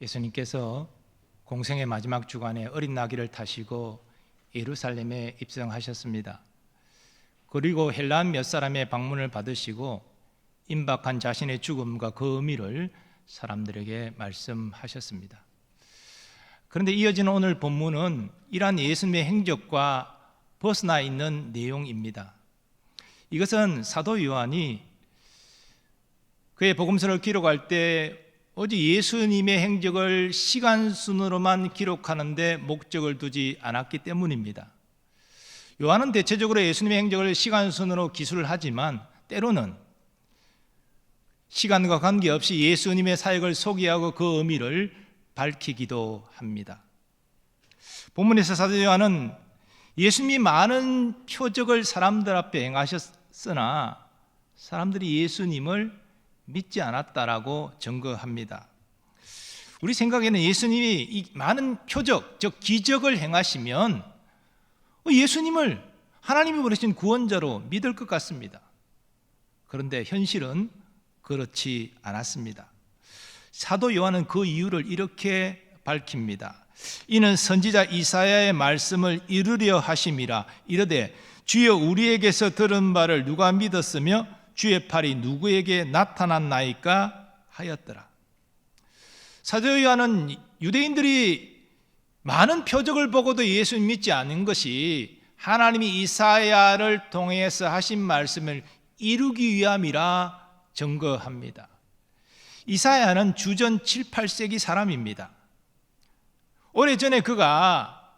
예수님께서 공생의 마지막 주간에 어린 나귀를 타시고 예루살렘에 입성하셨습니다. 그리고 헬라한 몇 사람의 방문을 받으시고 임박한 자신의 죽음과 그 의미를 사람들에게 말씀하셨습니다. 그런데 이어지는 오늘 본문은 이러한 예수님의 행적과 벗어나 있는 내용입니다. 이것은 사도 요한이 그의 복음서를 기록할 때 오직 예수님의 행적을 시간 순으로만 기록하는데 목적을 두지 않았기 때문입니다. 요한은 대체적으로 예수님의 행적을 시간 순으로 기술을 하지만 때로는 시간과 관계없이 예수님의 사역을 소개하고 그 의미를 밝히기도 합니다. 본문에서 사도 요한은 예수님이 많은 표적을 사람들 앞에 행하셨으나 사람들이 예수님을 믿지 않았다라고 증거합니다. 우리 생각에는 예수님이 이 많은 표적, 즉 기적을 행하시면 예수님을 하나님이 보내신 구원자로 믿을 것 같습니다. 그런데 현실은 그렇지 않았습니다. 사도 요한은 그 이유를 이렇게 밝힙니다. 이는 선지자 이사야의 말씀을 이루려 하심이라. 이르되 주여 우리에게서 들은 바를 누가 믿었으며 주의 팔이 누구에게 나타났나이까 하였더라. 사도 요한은 유대인들이 많은 표적을 보고도 예수님 믿지 않은 것이 하나님이 이사야를 통해서 하신 말씀을 이루기 위함이라 증거합니다. 이사야는 주전 7, 8세기 사람입니다. 오래전에 그가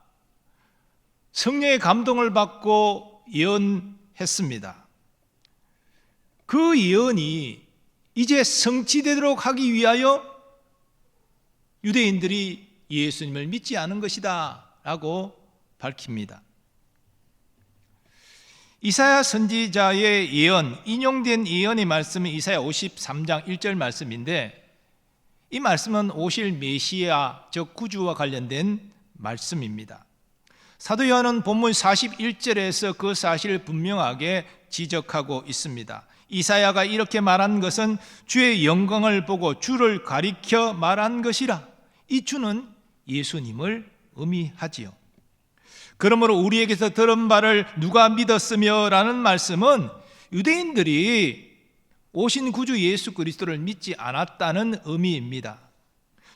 성령의 감동을 받고 예언했습니다. 그 예언이 이제 성취되도록 하기 위하여 유대인들이 예수님을 믿지 않은 것이다 라고 밝힙니다. 이사야 선지자의 예언, 인용된 예언의 말씀은 이사야 53장 1절 말씀인데 이 말씀은 오실 메시아, 즉 구주와 관련된 말씀입니다. 사도 요한은 본문 41절에서 그 사실을 분명하게 지적하고 있습니다. 이사야가 이렇게 말한 것은 주의 영광을 보고 주를 가리켜 말한 것이라. 이 주는 예수님을 의미하지요. 그러므로 우리에게서 들은 바를 누가 믿었으며 라는 말씀은 유대인들이 오신 구주 예수 그리스도를 믿지 않았다는 의미입니다.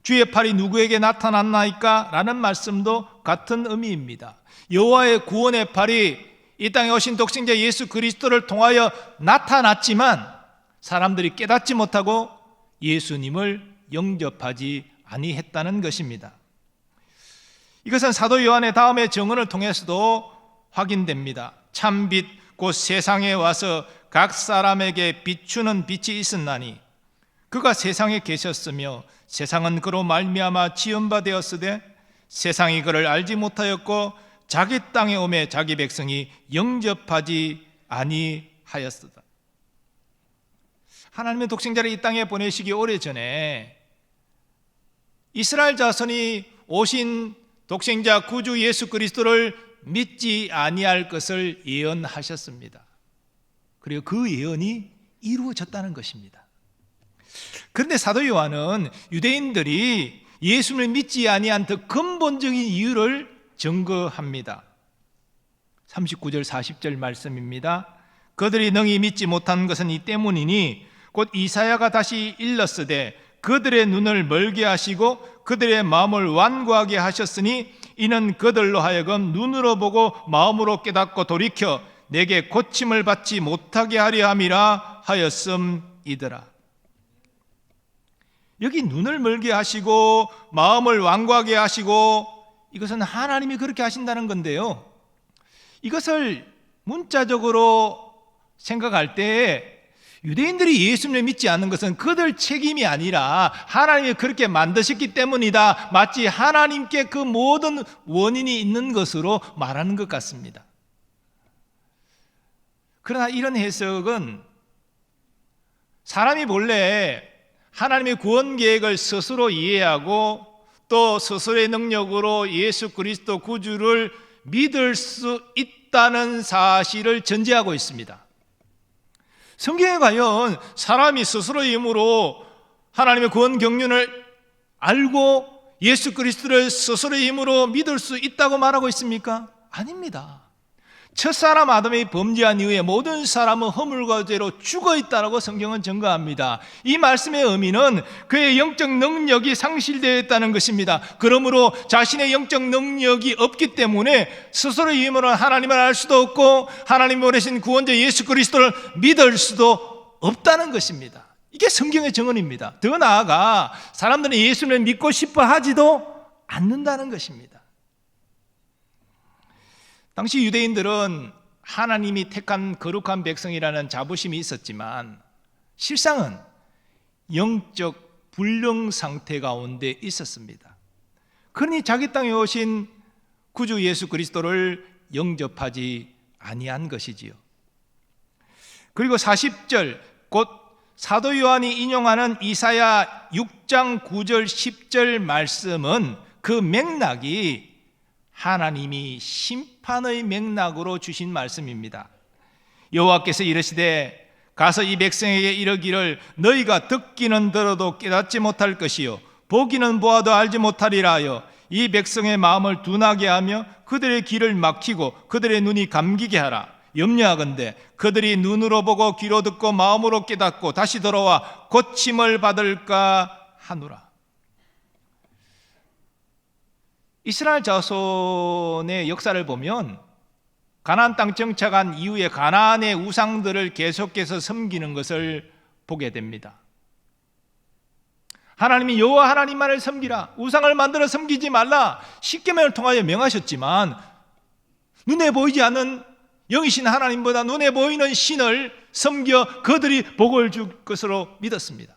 주의 팔이 누구에게 나타났나이까 라는 말씀도 같은 의미입니다. 여호와의 구원의 팔이 이 땅에 오신 독생자 예수 그리스도를 통하여 나타났지만 사람들이 깨닫지 못하고 예수님을 영접하지 아니했다는 것입니다. 이것은 사도 요한의 다음의 증언을 통해서도 확인됩니다. 참빛 곧 세상에 와서 각 사람에게 비추는 빛이 있었나니 그가 세상에 계셨으며 세상은 그로 말미암아 지은 바 되었으되 세상이 그를 알지 못하였고 자기 땅에 오매 자기 백성이 영접하지 아니하였으다. 하나님의 독생자를 이 땅에 보내시기 오래전에 이스라엘 자손이 오신 독생자 구주 예수 그리스도를 믿지 아니할 것을 예언하셨습니다. 그리고 그 예언이 이루어졌다는 것입니다. 그런데 사도 요한은 유대인들이 예수를 믿지 아니한 더 근본적인 이유를 증거합니다. 39절 40절 말씀입니다. 그들이 능히 믿지 못한 것은 이 때문이니 곧 이사야가 다시 일렀으되 그들의 눈을 멀게 하시고 그들의 마음을 완고하게 하셨으니 이는 그들로 하여금 눈으로 보고 마음으로 깨닫고 돌이켜 내게 고침을 받지 못하게 하려 함이라 하였음이더라. 여기 눈을 멀게 하시고 마음을 완고하게 하시고 이것은 하나님이 그렇게 하신다는 건데요, 이것을 문자적으로 생각할 때 유대인들이 예수님을 믿지 않는 것은 그들 책임이 아니라 하나님이 그렇게 만드셨기 때문이다, 마치 하나님께 그 모든 원인이 있는 것으로 말하는 것 같습니다. 그러나 이런 해석은 사람이 본래 하나님의 구원 계획을 스스로 이해하고 또 스스로의 능력으로 예수 그리스도 구주를 믿을 수 있다는 사실을 전제하고 있습니다. 성경에 과연 사람이 스스로의 힘으로 하나님의 구원 경륜을 알고 예수 그리스도를 스스로의 힘으로 믿을 수 있다고 말하고 있습니까? 아닙니다. 첫사람 아담이 범죄한 이후에 모든 사람은 허물과 죄로 죽어 있다라고 성경은 증거합니다. 이 말씀의 의미는 그의 영적 능력이 상실되어 있다는 것입니다. 그러므로 자신의 영적 능력이 없기 때문에 스스로의 힘으로 하나님을 알 수도 없고 하나님이 보내신 구원자 예수 그리스도를 믿을 수도 없다는 것입니다. 이게 성경의 증언입니다. 더 나아가 사람들은 예수를 믿고 싶어 하지도 않는다는 것입니다. 당시 유대인들은 하나님이 택한 거룩한 백성이라는 자부심이 있었지만 실상은 영적 불능 상태 가운데 있었습니다. 그러니 자기 땅에 오신 구주 예수 그리스도를 영접하지 아니한 것이지요. 그리고 40절 곧 사도 요한이 인용하는 이사야 6장 9절 10절 말씀은 그 맥락이 하나님이 심판의 맥락으로 주신 말씀입니다. 여호와께서 이르시되 가서 이 백성에게 이르기를 너희가 듣기는 들어도 깨닫지 못할 것이요 보기는 보아도 알지 못하리라 하여 이 백성의 마음을 둔하게 하며 그들의 귀를 막히고 그들의 눈이 감기게 하라. 염려하건대 그들이 눈으로 보고 귀로 듣고 마음으로 깨닫고 다시 돌아와 고침을 받을까 하노라. 이스라엘 자손의 역사를 보면 가나안 땅 정착한 이후에 가나안의 우상들을 계속해서 섬기는 것을 보게 됩니다. 하나님이 여호와 하나님만을 섬기라, 우상을 만들어 섬기지 말라 십계명을 통하여 명하셨지만 눈에 보이지 않는 영이신 하나님보다 눈에 보이는 신을 섬겨 그들이 복을 줄 것으로 믿었습니다.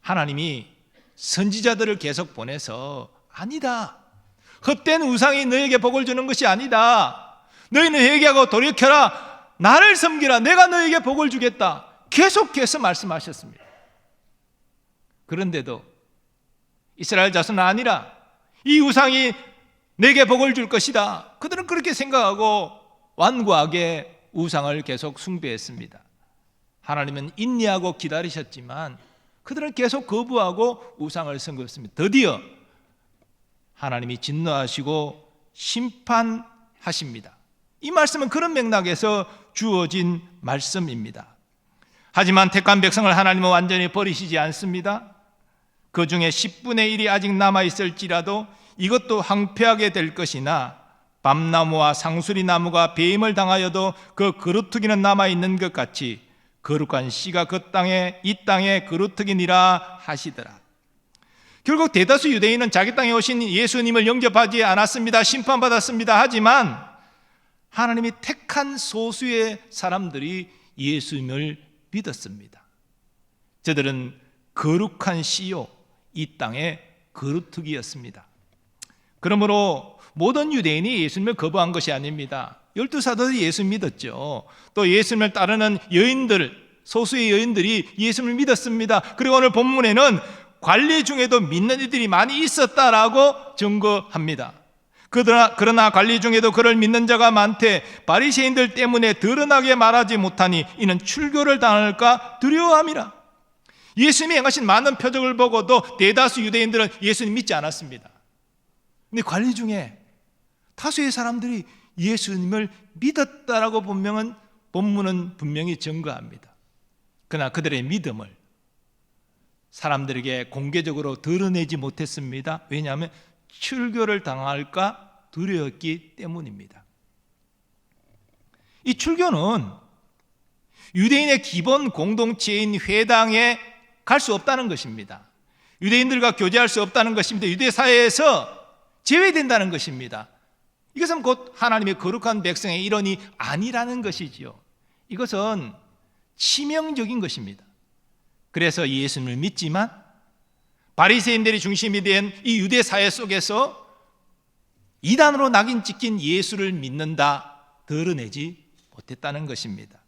하나님이 선지자들을 계속 보내서 아니다, 헛된 우상이 너에게 복을 주는 것이 아니다, 너희는 회개하고 돌이켜라, 나를 섬기라, 내가 너에게 복을 주겠다 계속해서 말씀하셨습니다. 그런데도 이스라엘 자손은 아니라 이 우상이 내게 복을 줄 것이다, 그들은 그렇게 생각하고 완고하게 우상을 계속 숭배했습니다. 하나님은 인내하고 기다리셨지만 그들은 계속 거부하고 우상을 섬겼습니다. 드디어 하나님이 진노하시고 심판하십니다. 이 말씀은 그런 맥락에서 주어진 말씀입니다. 하지만 택한 백성을 하나님은 완전히 버리시지 않습니다. 그 중에 10분의 1이 아직 남아있을지라도 이것도 황폐하게 될 것이나 밤나무와 상수리 나무가 배임을 당하여도 그 그루터기는 남아있는 것 같이 거룩한 씨가 이 땅에 그루터기니라 하시더라. 결국 대다수 유대인은 자기 땅에 오신 예수님을 영접하지 않았습니다. 심판받았습니다. 하지만 하나님이 택한 소수의 사람들이 예수님을 믿었습니다. 저들은 거룩한 씨요 이 땅의 거루터기였습니다. 그러므로 모든 유대인이 예수님을 거부한 것이 아닙니다. 12사도들이 예수 믿었죠. 또 예수님을 따르는 여인들, 소수의 여인들이 예수님을 믿었습니다. 그리고 오늘 본문에는 관리 중에도 믿는 이들이 많이 있었다라고 증거합니다. 그러나 관리 중에도 그를 믿는 자가 많되 바리새인들 때문에 드러나게 말하지 못하니 이는 출교를 당할까 두려워함이라. 예수님이 행하신 많은 표적을 보고도 대다수 유대인들은 예수님 믿지 않았습니다. 근데 관리 중에 다수의 사람들이 예수님을 믿었다라고 본문은 분명히 증거합니다. 그러나 그들의 믿음을 사람들에게 공개적으로 드러내지 못했습니다. 왜냐하면 출교를 당할까 두려웠기 때문입니다. 이 출교는 유대인의 기본 공동체인 회당에 갈 수 없다는 것입니다. 유대인들과 교제할 수 없다는 것입니다. 유대 사회에서 제외된다는 것입니다. 이것은 곧 하나님의 거룩한 백성의 일원이 아니라는 것이지요. 이것은 치명적인 것입니다. 그래서 예수님을 믿지만 바리새인들이 중심이 된 이 유대 사회 속에서 이단으로 낙인 찍힌 예수를 믿는다 드러내지 못했다는 것입니다.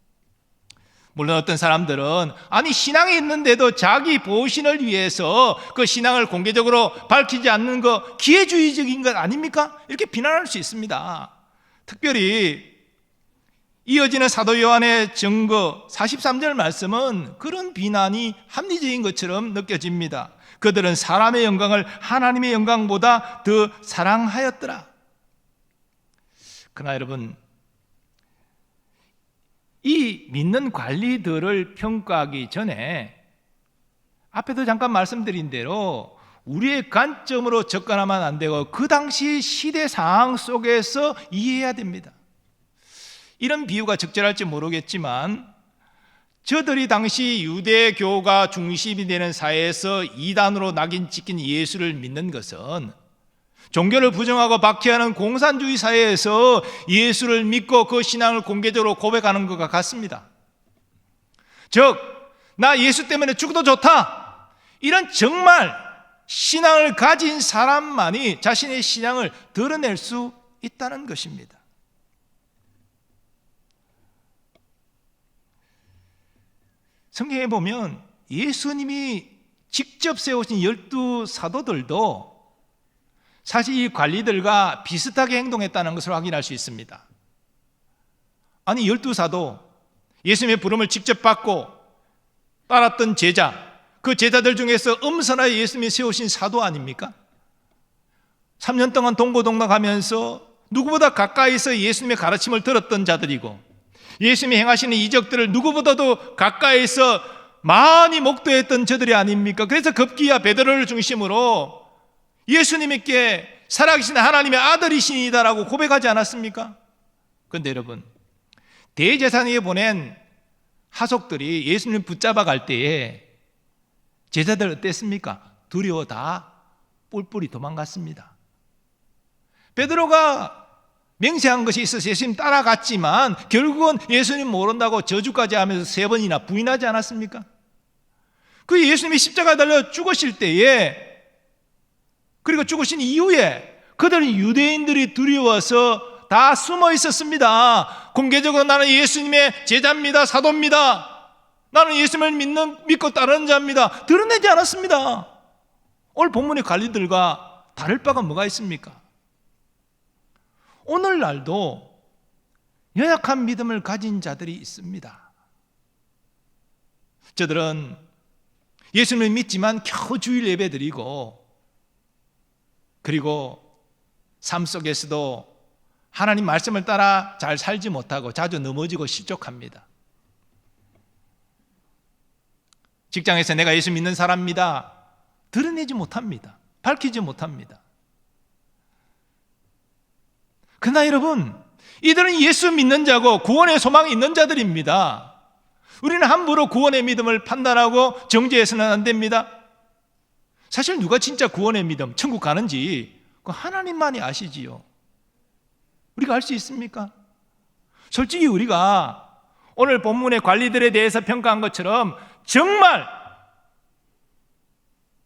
물론 어떤 사람들은 아니 신앙이 있는데도 자기 보신을 위해서 그 신앙을 공개적으로 밝히지 않는 거 기회주의적인 것 아닙니까? 이렇게 비난할 수 있습니다. 특별히 이어지는 사도 요한의 증거 43절 말씀은 그런 비난이 합리적인 것처럼 느껴집니다. 그들은 사람의 영광을 하나님의 영광보다 더 사랑하였더라. 그러나 여러분, 이 믿는 관리들을 평가하기 전에 앞에도 잠깐 말씀드린 대로 우리의 관점으로 접근하면 안 되고 그 당시 시대 상황 속에서 이해해야 됩니다. 이런 비유가 적절할지 모르겠지만 저들이 당시 유대교가 중심이 되는 사회에서 이단으로 낙인 찍힌 예수를 믿는 것은 종교를 부정하고 박해하는 공산주의 사회에서 예수를 믿고 그 신앙을 공개적으로 고백하는 것과 같습니다. 즉, 나 예수 때문에 죽어도 좋다, 이런 정말 신앙을 가진 사람만이 자신의 신앙을 드러낼 수 있다는 것입니다. 성경에 보면 예수님이 직접 세우신 12 사도들도 사실 이 관리들과 비슷하게 행동했다는 것을 확인할 수 있습니다. 아니, 12 사도, 예수님의 부름을 직접 받고 따랐던 제자, 그 제자들 중에서 엄선하여 예수님이 세우신 사도 아닙니까? 3년 동안 동고동락하면서 누구보다 가까이서 예수님의 가르침을 들었던 자들이고, 예수님이 행하시는 이적들을 누구보다도 가까이서 많이 목도했던 저들이 아닙니까? 그래서 급기야 베드로를 중심으로 예수님께 살아계신 하나님의 아들이시니다라고 고백하지 않았습니까? 그런데 여러분, 대제사장에게 보낸 하속들이 예수님을 붙잡아 갈 때에 제자들 어땠습니까? 두려워 다 뿔뿔이 도망갔습니다. 베드로가 맹세한 것이 있어서 예수님 따라갔지만 결국은 예수님 모른다고 저주까지 하면서 3번이나 부인하지 않았습니까? 그 예수님이 십자가에 달려 죽으실 때에, 그리고 죽으신 이후에 그들은 유대인들이 두려워서 다 숨어 있었습니다. 공개적으로 나는 예수님의 제자입니다, 사도입니다, 나는 예수님을 믿고 따르는 자입니다, 드러내지 않았습니다. 오늘 본문의 관리들과 다를 바가 뭐가 있습니까? 오늘날도 연약한 믿음을 가진 자들이 있습니다. 저들은 예수님을 믿지만 겨우 주일 예배 드리고, 그리고 삶 속에서도 하나님 말씀을 따라 잘 살지 못하고 자주 넘어지고 실족합니다. 직장에서 내가 예수 믿는 사람입니다, 드러내지 못합니다. 밝히지 못합니다. 그러나 여러분, 이들은 예수 믿는 자고 구원의 소망이 있는 자들입니다. 우리는 함부로 구원의 믿음을 판단하고 정죄해서는 안 됩니다. 사실 누가 진짜 구원의 믿음, 천국 가는지 그 하나님만이 아시지요. 우리가 알 수 있습니까? 솔직히 우리가 오늘 본문의 관리들에 대해서 평가한 것처럼 정말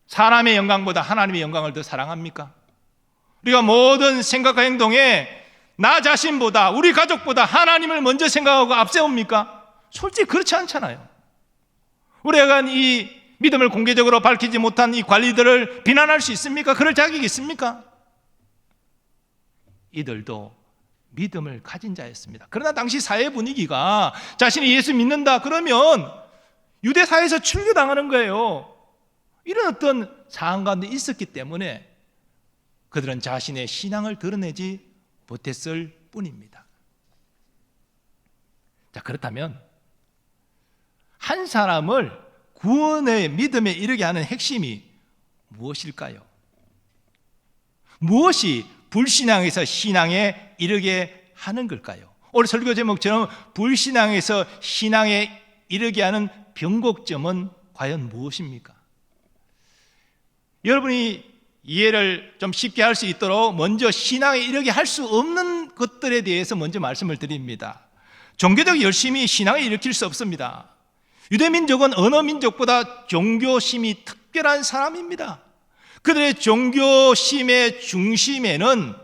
사람의 영광보다 하나님의 영광을 더 사랑합니까? 우리가 모든 생각과 행동에 나 자신보다, 우리 가족보다 하나님을 먼저 생각하고 앞세웁니까? 솔직히 그렇지 않잖아요. 우리가 이 믿음을 공개적으로 밝히지 못한 이 관리들을 비난할 수 있습니까? 그럴 자격이 있습니까? 이들도 믿음을 가진 자였습니다. 그러나 당시 사회 분위기가 자신이 예수 믿는다 그러면 유대 사회에서 출교당하는 거예요. 이런 어떤 상황 가운데 있었기 때문에 그들은 자신의 신앙을 드러내지 못했을 뿐입니다. 자, 그렇다면 한 사람을 구원의 믿음에 이르게 하는 핵심이 무엇일까요? 무엇이 불신앙에서 신앙에 이르게 하는 걸까요? 오늘 설교 제목처럼 불신앙에서 신앙에 이르게 하는 변곡점은 과연 무엇입니까? 여러분이 이해를 좀 쉽게 할 수 있도록 먼저 신앙에 이르게 할 수 없는 것들에 대해서 먼저 말씀을 드립니다. 종교적 열심이 신앙에 일으킬 수 없습니다. 유대민족은 어느 민족보다 종교심이 특별한 사람입니다. 그들의 종교심의 중심에는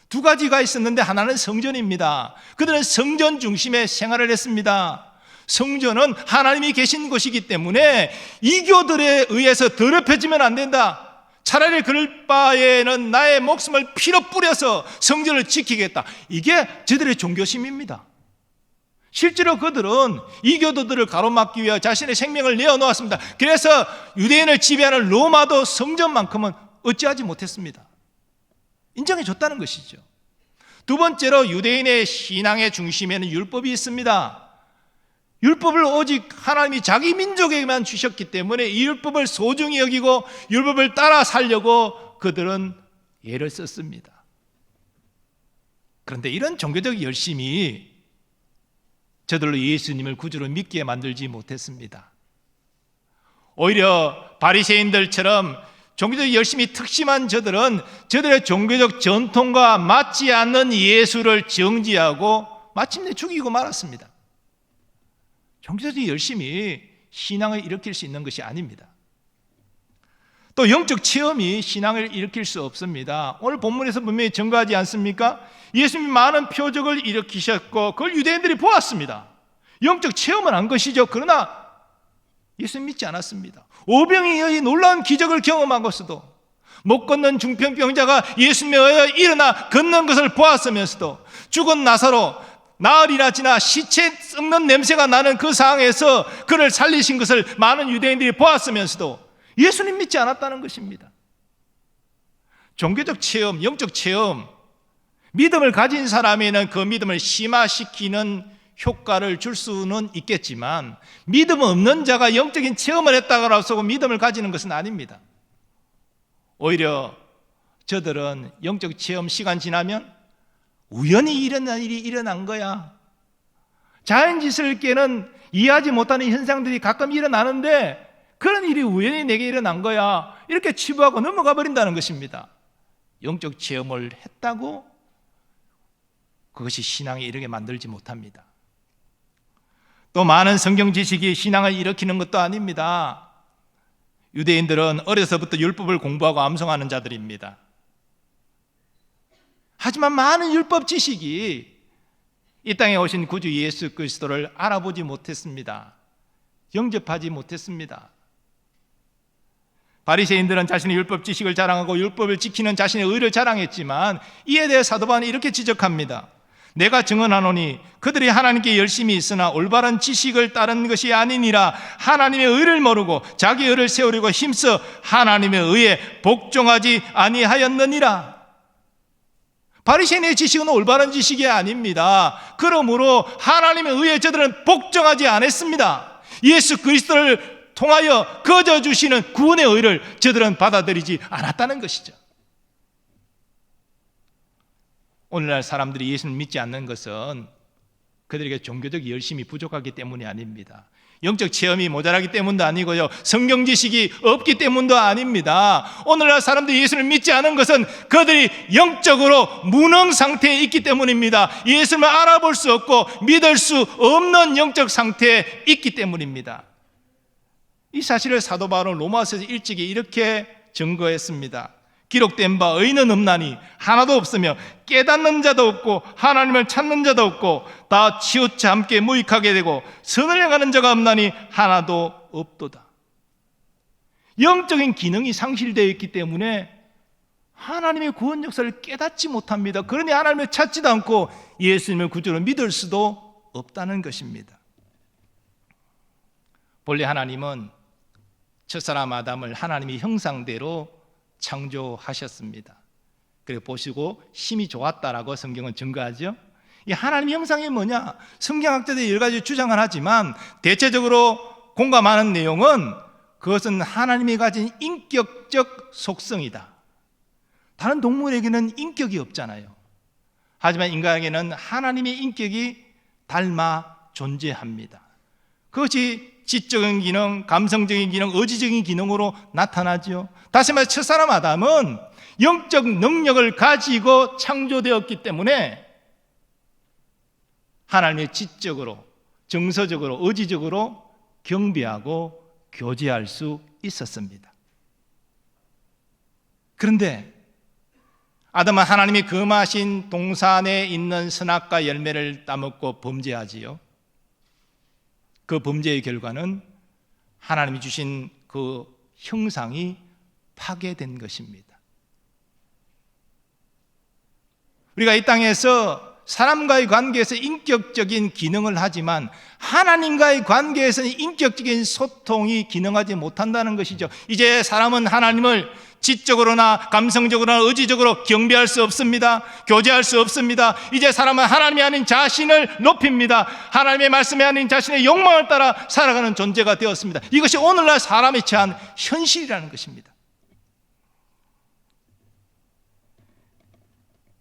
두 가지가 있었는데 하나는 성전입니다. 그들은 성전 중심의 생활을 했습니다. 성전은 하나님이 계신 곳이기 때문에 이교들에 의해서 더럽혀지면 안 된다. 차라리 그럴 바에는 나의 목숨을 피로 뿌려서 성전을 지키겠다. 이게 저들의 종교심입니다. 실제로 그들은 이교도들을 가로막기 위해 자신의 생명을 내어놓았습니다. 그래서 유대인을 지배하는 로마도 성전만큼은 어찌하지 못했습니다. 인정해 줬다는 것이죠. 두 번째로 유대인의 신앙의 중심에는 율법이 있습니다. 율법을 오직 하나님이 자기 민족에게만 주셨기 때문에 이 율법을 소중히 여기고 율법을 따라 살려고 그들은 애를 썼습니다. 그런데 이런 종교적 열심이 저들로 예수님을 구주로 믿게 만들지 못했습니다. 오히려 바리새인들처럼 종교적 열심이 특심한 저들은 저들의 종교적 전통과 맞지 않는 예수를 정지하고 마침내 죽이고 말았습니다. 종교적 열심이 신앙을 일으킬 수 있는 것이 아닙니다. 또 영적 체험이 신앙을 일으킬 수 없습니다. 오늘 본문에서 분명히 증거하지 않습니까? 예수님이 많은 표적을 일으키셨고 그걸 유대인들이 보았습니다. 영적 체험은 한 것이죠. 그러나 예수님 믿지 않았습니다. 오병이어 이 놀라운 기적을 경험한 것도, 못 걷는 중풍병자가 예수님에 의해 일어나 걷는 것을 보았으면서도, 죽은 나사로 나흘이나 지나 시체 썩는 냄새가 나는 그 상황에서 그를 살리신 것을 많은 유대인들이 보았으면서도 예수님 믿지 않았다는 것입니다. 종교적 체험, 영적 체험, 믿음을 가진 사람에는 그 믿음을 심화시키는 효과를 줄 수는 있겠지만 믿음 없는 자가 영적인 체험을 했다고 해서 믿음을 가지는 것은 아닙니다. 오히려 저들은 영적 체험 시간 지나면 우연히 일어난 일이 일어난 거야. 자연지슬께는 이해하지 못하는 현상들이 가끔 일어나는데 그런 일이 우연히 내게 일어난 거야. 이렇게 치부하고 넘어가 버린다는 것입니다. 영적 체험을 했다고 그것이 신앙에 이르게 만들지 못합니다. 또 많은 성경 지식이 신앙을 일으키는 것도 아닙니다. 유대인들은 어려서부터 율법을 공부하고 암송하는 자들입니다. 하지만 많은 율법 지식이 이 땅에 오신 구주 예수 그리스도를 알아보지 못했습니다. 영접하지 못했습니다. 바리새인들은 자신의 율법 지식을 자랑하고 율법을 지키는 자신의 의를 자랑했지만 이에 대해 사도 바울은 이렇게 지적합니다. 내가 증언하노니 그들이 하나님께 열심히 있으나 올바른 지식을 따른 것이 아니니라. 하나님의 의를 모르고 자기 의를 세우려고 힘써 하나님의 의에 복종하지 아니하였느니라. 바리새인의 지식은 올바른 지식이 아닙니다. 그러므로 하나님의 의에 저들은 복종하지 않았습니다. 예수 그리스도를 통하여 거저 주시는 구원의 의를 저들은 받아들이지 않았다는 것이죠. 오늘날 사람들이 예수를 믿지 않는 것은 그들에게 종교적 열심이 부족하기 때문이 아닙니다. 영적 체험이 모자라기 때문도 아니고요, 성경 지식이 없기 때문도 아닙니다. 오늘날 사람들이 예수를 믿지 않은 것은 그들이 영적으로 무능 상태에 있기 때문입니다. 예수를 알아볼 수 없고 믿을 수 없는 영적 상태에 있기 때문입니다. 이 사실을 사도 바울은 로마서에서 일찍이 이렇게 증거했습니다. 기록된 바 의인은 없나니 하나도 없으며 깨닫는 자도 없고 하나님을 찾는 자도 없고 다 치우쳐 함께 무익하게 되고 선을 행하는 자가 없나니 하나도 없도다. 영적인 기능이 상실되어 있기 때문에 하나님의 구원 역사를 깨닫지 못합니다. 그러니 하나님을 찾지도 않고 예수님을 구주로 믿을 수도 없다는 것입니다. 본래 하나님은 첫사람 아담을 하나님의 형상대로 창조하셨습니다. 그리고 보시고 심히 좋았다라고 성경은 증거하죠. 이 하나님의 형상이 뭐냐? 성경학자들이 여러 가지 주장을 하지만 대체적으로 공감하는 내용은 그것은 하나님이 가진 인격적 속성이다. 다른 동물에게는 인격이 없잖아요. 하지만 인간에게는 하나님의 인격이 닮아 존재합니다. 그것이 지적인 기능, 감성적인 기능, 의지적인 기능으로 나타나죠. 다시 말해 첫사람 아담은 영적 능력을 가지고 창조되었기 때문에 하나님의 지적으로, 정서적으로, 의지적으로 경배하고 교제할 수 있었습니다. 그런데 아담은 하나님이 금하신 동산에 있는 선악과 열매를 따먹고 범죄하지요. 그 범죄의 결과는 하나님이 주신 그 형상이 파괴된 것입니다. 우리가 이 땅에서 사람과의 관계에서 인격적인 기능을 하지만 하나님과의 관계에서는 인격적인 소통이 기능하지 못한다는 것이죠. 이제 사람은 하나님을 지적으로나 감성적으로나 의지적으로 경배할 수 없습니다. 교제할 수 없습니다. 이제 사람은 하나님이 아닌 자신을 높입니다. 하나님의 말씀이 아닌 자신의 욕망을 따라 살아가는 존재가 되었습니다. 이것이 오늘날 사람이 처한 현실이라는 것입니다.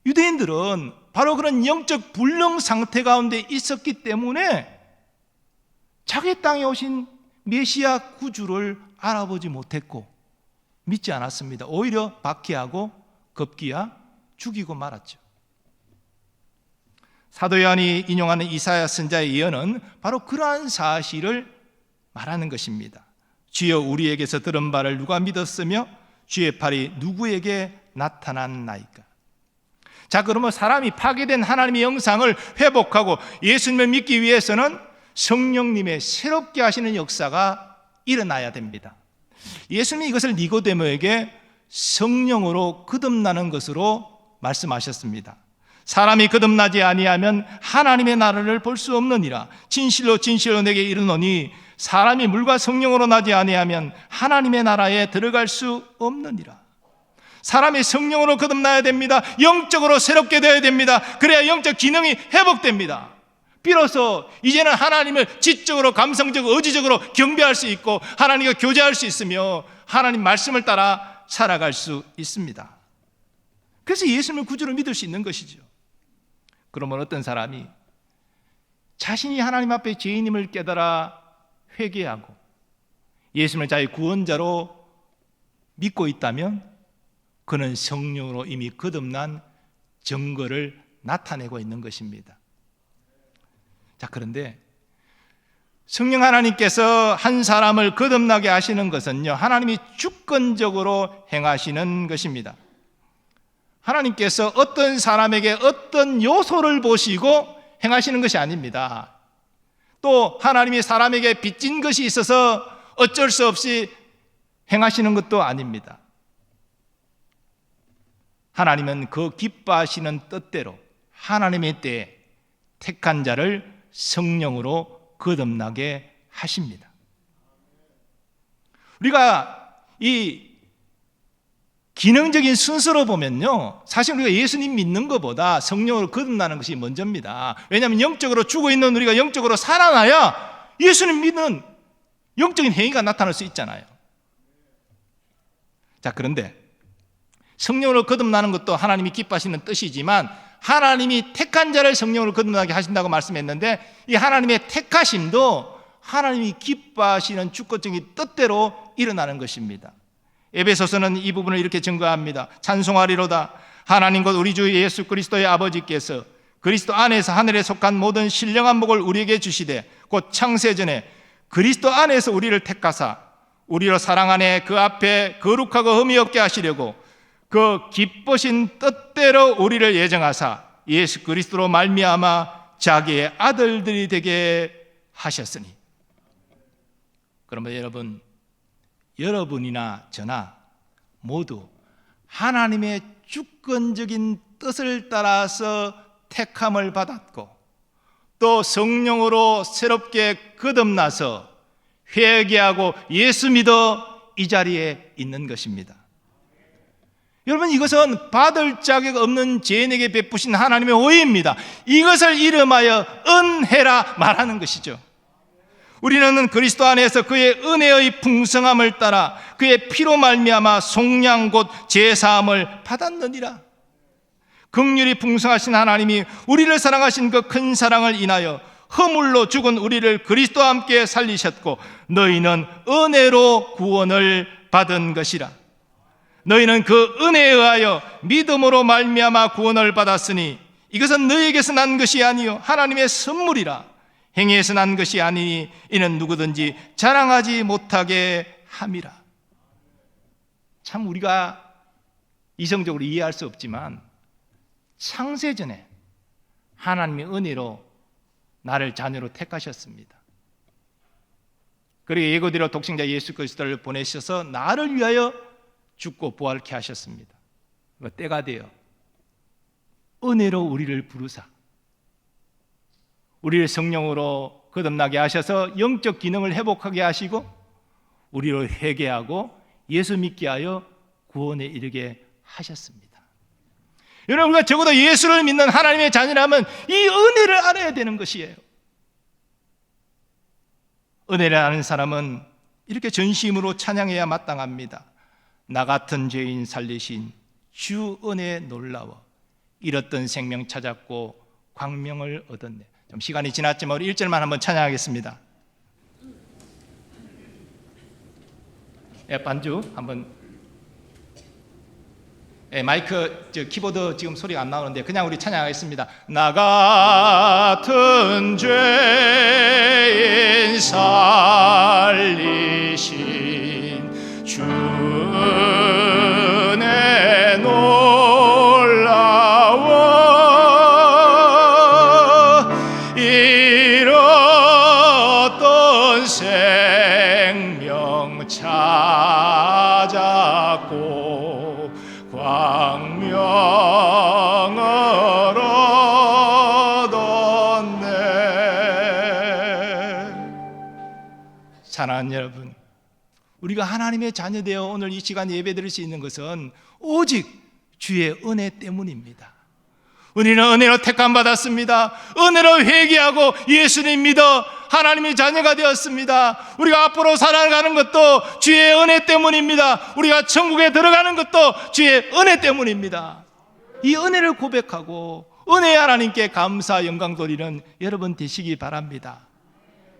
유대인들은 바로 그런 영적 불능 상태 가운데 있었기 때문에 자기 땅에 오신 메시아 구주를 알아보지 못했고 믿지 않았습니다. 오히려 박해하고 급기야 죽이고 말았죠. 사도 요한이 인용하는 이사야 선지자의 예언은 바로 그러한 사실을 말하는 것입니다. 주여 우리에게서 들은 바를 누가 믿었으며 주의 팔이 누구에게 나타났나이까. 자, 그러면 사람이 파괴된 하나님의 영상을 회복하고 예수님을 믿기 위해서는 성령님의 새롭게 하시는 역사가 일어나야 됩니다. 예수님이 이것을 니고데모에게 성령으로 거듭나는 것으로 말씀하셨습니다. 사람이 거듭나지 아니하면 하나님의 나라를 볼 수 없느니라. 진실로 진실로 내게 이르노니 사람이 물과 성령으로 나지 아니하면 하나님의 나라에 들어갈 수 없느니라. 사람이 성령으로 거듭나야 됩니다. 영적으로 새롭게 되어야 됩니다. 그래야 영적 기능이 회복됩니다. 비로소 이제는 하나님을 지적으로 감성적으로 의지적으로 경배할 수 있고 하나님과 교제할 수 있으며 하나님 말씀을 따라 살아갈 수 있습니다. 그래서 예수님을 구주로 믿을 수 있는 것이죠. 그러면 어떤 사람이 자신이 하나님 앞에 죄인임을 깨달아 회개하고 예수님을 자기 구원자로 믿고 있다면 그는 성령으로 이미 거듭난 증거를 나타내고 있는 것입니다. 자, 그런데 성령 하나님께서 한 사람을 거듭나게 하시는 것은요, 하나님이 주권적으로 행하시는 것입니다. 하나님께서 어떤 사람에게 어떤 요소를 보시고 행하시는 것이 아닙니다. 또 하나님이 사람에게 빚진 것이 있어서 어쩔 수 없이 행하시는 것도 아닙니다. 하나님은 그 기뻐하시는 뜻대로 하나님의 때에 택한 자를 성령으로 거듭나게 하십니다. 우리가 이 기능적인 순서로 보면요, 사실 우리가 예수님 믿는 것보다 성령으로 거듭나는 것이 먼저입니다. 왜냐하면 영적으로 죽어있는 우리가 영적으로 살아나야 예수님 믿는 영적인 행위가 나타날 수 있잖아요. 자, 그런데 성령으로 거듭나는 것도 하나님이 기뻐하시는 뜻이지만 하나님이 택한 자를 성령으로 거듭나게 하신다고 말씀했는데 이 하나님의 택하심도 하나님이 기뻐하시는 주권적인 뜻대로 일어나는 것입니다. 에베소서는 이 부분을 이렇게 증거합니다. 찬송하리로다. 하나님 곧 우리 주 예수 그리스도의 아버지께서 그리스도 안에서 하늘에 속한 모든 신령한 복을 우리에게 주시되 곧 창세전에 그리스도 안에서 우리를 택하사 우리로 사랑 안에 그 앞에 거룩하고 흠이 없게 하시려고 그 기쁘신 뜻대로 우리를 예정하사 예수 그리스도로 말미암아 자기의 아들들이 되게 하셨으니. 그러면 여러분이나 저나 모두 하나님의 주권적인 뜻을 따라서 택함을 받았고 또 성령으로 새롭게 거듭나서 회개하고 예수 믿어 이 자리에 있는 것입니다. 여러분, 이것은 받을 자격 없는 죄인에게 베푸신 하나님의 호의입니다. 이것을 이름하여 은혜라 말하는 것이죠. 우리는 그리스도 안에서 그의 은혜의 풍성함을 따라 그의 피로 말미암아 속량 곧 제사함을 받았느니라. 긍휼이 풍성하신 하나님이 우리를 사랑하신 그 큰 사랑을 인하여 허물로 죽은 우리를 그리스도와 함께 살리셨고 너희는 은혜로 구원을 받은 것이라. 너희는 그 은혜에 의하여 믿음으로 말미암아 구원을 받았으니 이것은 너희에게서 난 것이 아니요 하나님의 선물이라. 행위에서 난 것이 아니니 이는 누구든지 자랑하지 못하게 함이라. 참 우리가 이성적으로 이해할 수 없지만 창세전에 하나님의 은혜로 나를 자녀로 택하셨습니다. 그리고 예고대로 독생자 예수 그리스도를 보내셔서 나를 위하여 죽고 부활케 하셨습니다. 때가 되어 은혜로 우리를 부르사 우리를 성령으로 거듭나게 하셔서 영적 기능을 회복하게 하시고 우리를 회개하고 예수 믿게 하여 구원에 이르게 하셨습니다. 여러분, 우리가 적어도 예수를 믿는 하나님의 자녀라면 이 은혜를 알아야 되는 것이에요. 은혜를 아는 사람은 이렇게 전심으로 찬양해야 마땅합니다. 나 같은 죄인 살리신 주 은혜 놀라워 잃었던 생명 찾았고 광명을 얻었네. 좀 시간이 지났지만 우리 1절만 한번 찬양하겠습니다. 반주 한번. 마이크 키보드 지금 소리가 안 나오는데 그냥 우리 찬양하겠습니다. 나 같은 죄인 살리신 주 은혜 놀라워 잃었던 생명 찾았고 광명을 얻었네. 사랑하는 여러분, 우리가 하나님의 자녀 되어 오늘 이 시간 예배드릴 수 있는 것은 오직 주의 은혜 때문입니다. 우리는 은혜로 택함 받았습니다. 은혜로 회개하고 예수님 믿어 하나님의 자녀가 되었습니다. 우리가 앞으로 살아가는 것도 주의 은혜 때문입니다. 우리가 천국에 들어가는 것도 주의 은혜 때문입니다. 이 은혜를 고백하고 은혜의 하나님께 감사 영광 돌리는 여러분 되시기 바랍니다.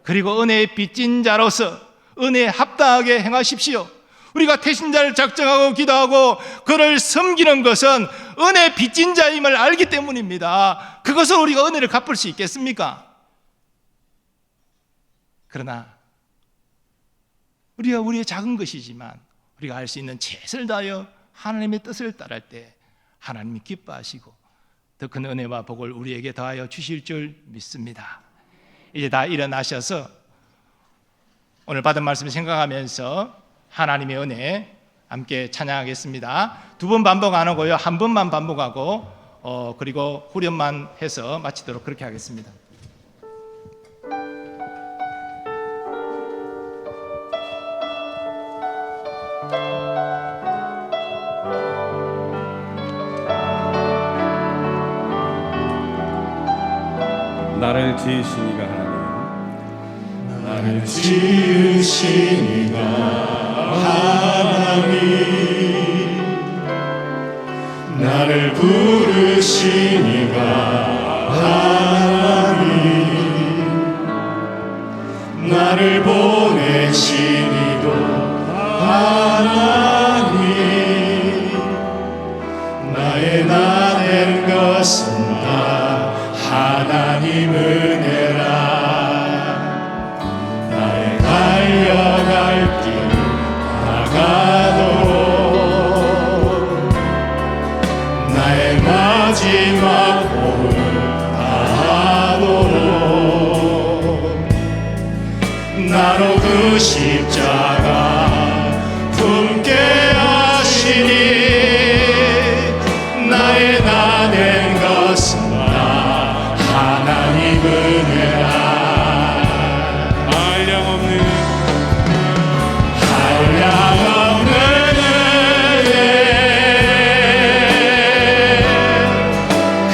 그리고 은혜의 빚진 자로서 은혜에 합당하게 행하십시오. 우리가 태신자를 작정하고 기도하고 그를 섬기는 것은 은혜 빚진 자임을 알기 때문입니다. 그것을 우리가 은혜를 갚을 수 있겠습니까? 그러나 우리가 우리의 작은 것이지만 우리가 할 수 있는 최선을 다하여 하나님의 뜻을 따를 때 하나님이 기뻐하시고 더 큰 은혜와 복을 우리에게 더하여 주실 줄 믿습니다. 이제 다 일어나셔서 오늘 받은 말씀을 생각하면서 하나님의 은혜 함께 찬양하겠습니다. 2번 반복 안 하고요, 한 번만 반복하고 그리고 후렴만 해서 마치도록 그렇게 하겠습니다. 나를 지으시니가 하나님, 나를 지으시니가 하나님, 나를 부르시니가 하나님, 나를 보내시니도 하나님, 나의 나 된 것은 다 하나님 은혜라. 나의 달려갈 길 다가도록 나의 마지막 호흡 다하도록 나로 그 십자가 품게 하시니 나의 나 된 것은 다 하나님 은혜라. 한량없는 은혜,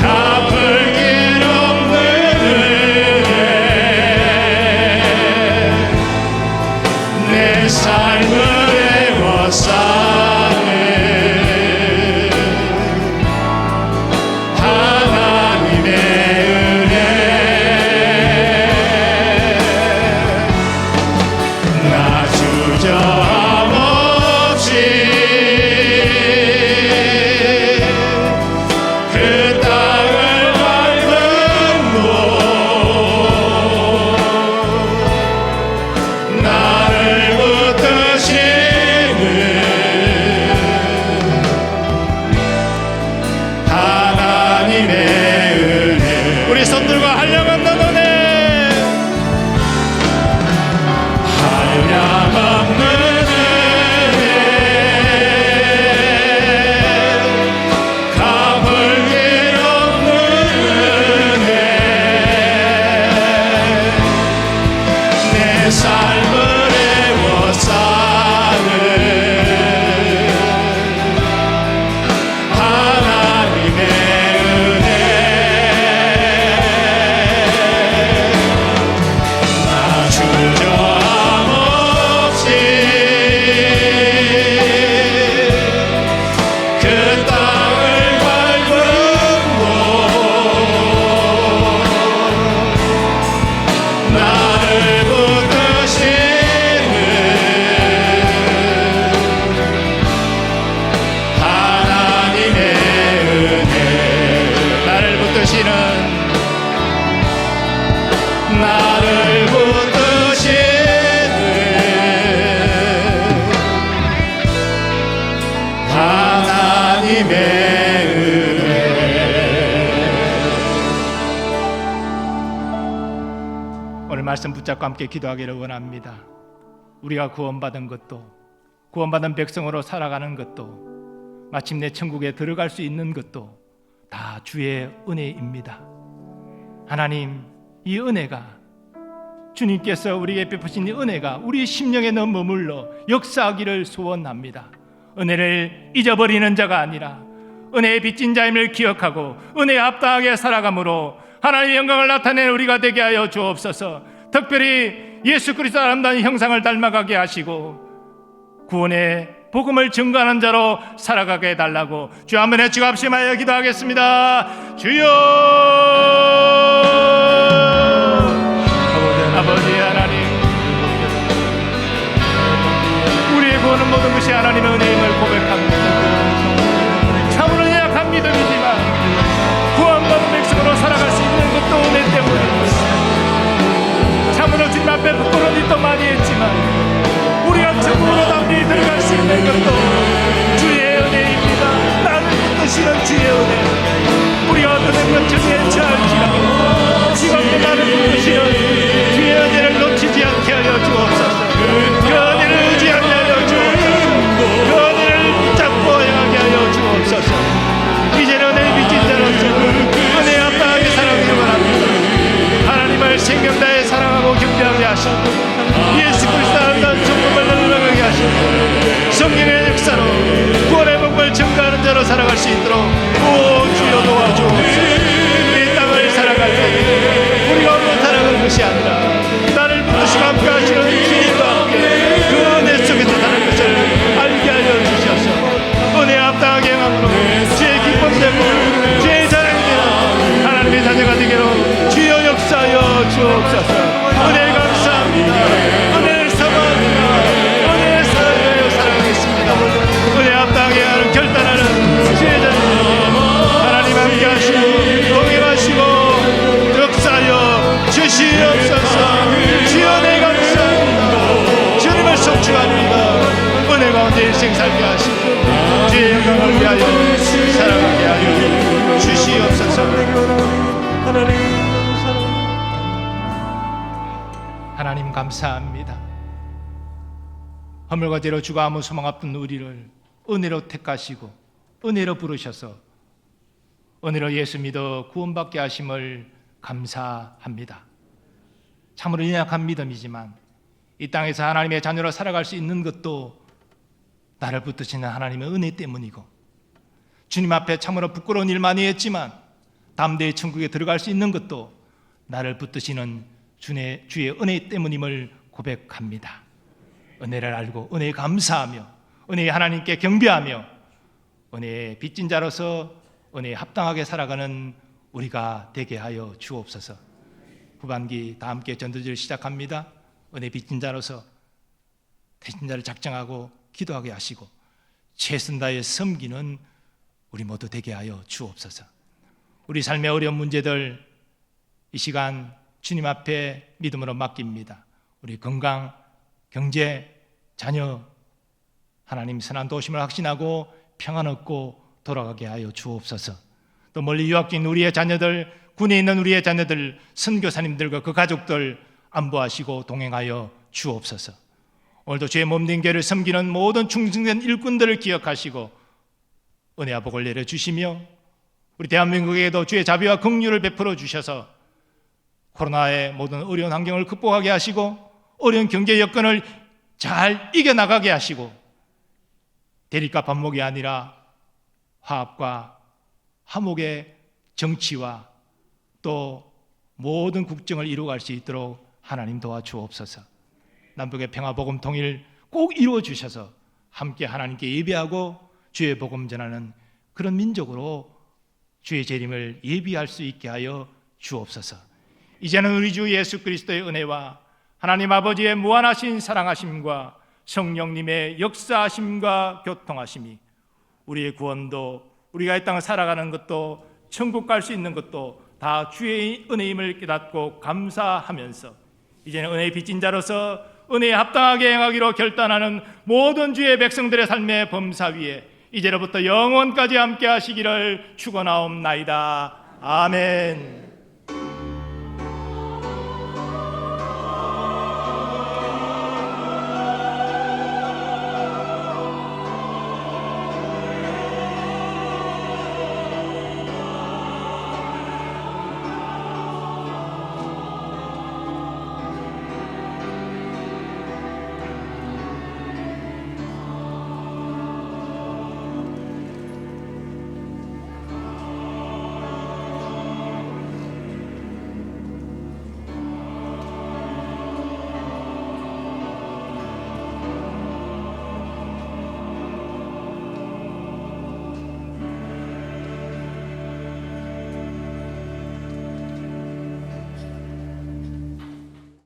갚을 길 없는 은혜, 내 삶 하나님의 오늘 말씀 붙잡고 함께 기도하기를 원합니다. 우리가 구원받은 것도, 구원받은 백성으로 살아가는 것도, 마침내 천국에 들어갈 수 있는 것도 다 주의 은혜입니다. 하나님, 이 은혜가, 주님께서 우리에게 베푸신 이 은혜가 우리 심령에 넣어 머물러 역사하기를 소원합니다. 은혜를 잊어버리는 자가 아니라 은혜의 빚진 자임을 기억하고 은혜에 합당하게 살아감으로 하나님의 영광을 나타내는 우리가 되게 하여 주옵소서. 특별히 예수 그리스도의 아름다운 형상을 닮아가게 하시고 구원의 복음을 증거하는 자로 살아가게 해달라고 주 한 번에 주가 합심하여 기도하겠습니다. 주여, 아버지 하나님, 우리의 구원은 모든 것이 하나님의 은혜임을 고백합니다. 참으로 연약한 믿음이지만 구원받은 백성으로 살아갈 수 있는 것도 은혜 때문입니다. 참으로 주님 앞에 부끄러운 일도 많이 했지만 우리가 천국으로 담대히 들어갈 수 있는 것도 주의 은혜입니다. 나를 붙드시는 주의 은혜, 우리가 어떤 것처럼 처할지라도 지금도 나를 붙드시는 주의 은혜를 놓치지 않게 하여 주옵소서. 그 은혜를 의지하게 하여 주옵소서. 그 은혜를 붙잡고 행하게 하여 주옵소서. 이제는 은혜를 빚진 자로서 은혜에 합당하게 살아가기를 바랍니다. 하나님을 생명 다해 사랑하고 경배하게 하시고 예수 그리스도 아름다운 성품을 나누게 하시고 성령의 역사로 구원의 복음을 증거하는 자로 살아갈 수 있도록 오 주여 도와주옵소서. 우리 땅을 살아갈 때 우리가 못 살아가는 것이 아니라 나를 붙드시고 함께 하시는 주님과 함께 그 은혜 속에서 사는 것을 알게 하여 주셔서 은혜에 합당하게 행함으로 주의 기쁨 되고 주의 자랑이 되는 하나님의 자녀가 되기로 주여 역사하여 주옵소서. 은혜 감사합니다. 은혜를 사모합니다. 은혜를 사랑하여 살아가겠습니다. 은혜 합당하게 하는 결단하는 주의 자녀 하나님 함께 하시고 동행하시고 역사하여 주시옵소서. 주여 은혜 감사합니다. 주님을 송축합니다. 은혜 가운데 일생 살게 하시고 주의 영광을 위하여 살아가게 하여 주시옵소서. 하나님 감사합니다. 허물과 죄로 주가 아무 소망 없던 우리를 은혜로 택하시고 은혜로 부르셔서 은혜로 예수 믿어 구원받게 하심을 감사합니다. 참으로 연약한 믿음이지만 이 땅에서 하나님의 자녀로 살아갈 수 있는 것도 나를 붙드시는 하나님의 은혜 때문이고 주님 앞에 참으로 부끄러운 일 많이 했지만 담대히 천국에 들어갈 수 있는 것도 나를 붙드시는 주의 은혜 때문임을 고백합니다. 은혜를 알고 은혜에 감사하며 은혜에 하나님께 경배하며 은혜의 빚진 자로서 은혜에 합당하게 살아가는 우리가 되게 하여 주옵소서. 후반기 다 함께 전도지를 시작합니다. 은혜 빚진 자로서 대신 자를 작정하고 기도하게 하시고 최선 다해 섬기는 우리 모두 되게 하여 주옵소서. 우리 삶의 어려운 문제들 이 시간 주님 앞에 믿음으로 맡깁니다. 우리 건강, 경제, 자녀 하나님 선한 도심을 확신하고 평안 얻고 돌아가게 하여 주옵소서. 또 멀리 유학 중인 우리의 자녀들, 군에 있는 우리의 자녀들, 선교사님들과 그 가족들 안보하시고 동행하여 주옵소서. 오늘도 주의 몸된 교회를 섬기는 모든 충성된 일꾼들을 기억하시고 은혜와 복을 내려주시며 우리 대한민국에도 주의 자비와 긍휼을 베풀어 주셔서 코로나의 모든 어려운 환경을 극복하게 하시고 어려운 경제 여건을 잘 이겨나가게 하시고 대립과 반목이 아니라 화합과 화목의 정치와 또 모든 국정을 이루어갈 수 있도록 하나님 도와주옵소서. 남북의 평화 복음 통일 꼭 이루어 주셔서 함께 하나님께 예배하고 주의 복음 전하는 그런 민족으로 주의 재림을 예비할 수 있게 하여 주옵소서. 이제는 우리 주 예수 그리스도의 은혜와 하나님 아버지의 무한하신 사랑하심과 성령님의 역사하심과 교통하심이 우리의 구원도 우리가 이 땅을 살아가는 것도 천국 갈 수 있는 것도 다 주의 은혜임을 깨닫고 감사하면서 이제는 은혜의 빚진 자로서 은혜에 합당하게 행하기로 결단하는 모든 주의 백성들의 삶의 범사 위에 이제로부터 영원까지 함께 하시기를 축원하옵나이다. 아멘.